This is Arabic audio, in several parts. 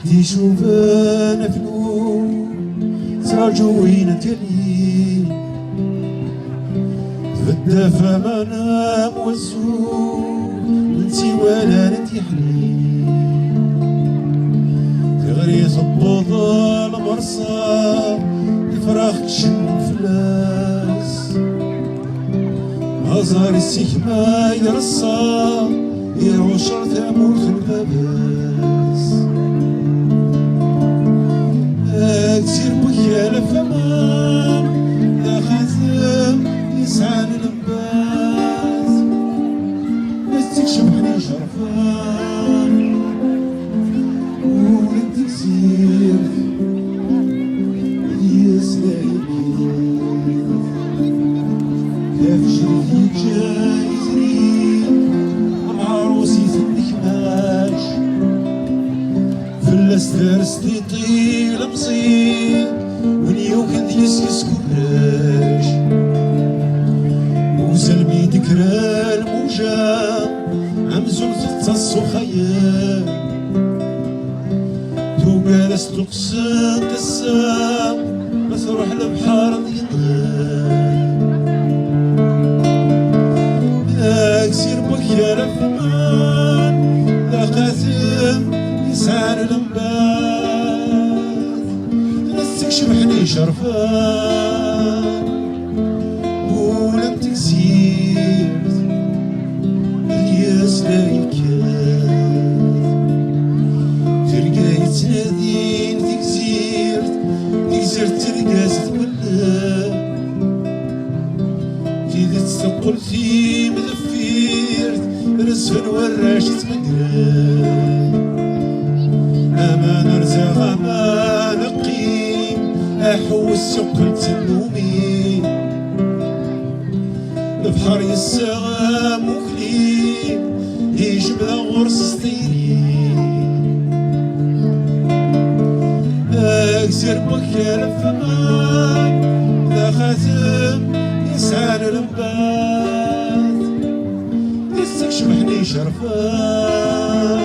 ودي شوف انا فنون تراجو وين ديالي تبدا فما نام والزور انتي ولا ندي حنين تغري صبوض المرصى الفراخ تشن فلاس هزار السكمة يرصى يعشر ثامور في الباباس كتير بكيا لفمان لا خاتم يسعى للباس بس تكشبحني شرفان ولدك زير يسلايكي كاف جريكي جايزري مع روسي النكماش فلاس دارس طيطيل مصير ونيو كان يسكس كراش وزل بيدك راه الموجة عمزو تتصو خيال تو جالس تقسم قسام بس روح لبحار ينغال سير بك يا رفمان لا قاسم يسعى للمبات نسك شبحني شرفان ولم تكسير الياس لا يكاد تلقى يتنادين تكسير تلقاس تولى كي تستقل في مذفيرت رسفن وراش تمقران امان رزاق امان قيم احوس سقل تنومي البحر يساغا مكليم يجبد غرس سطيري اكسر بك يا لفمان لا خاتم يسعى للبات يستكشبحني شرفان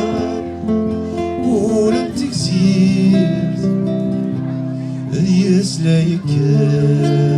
ولم تكسير الياس لا يكاد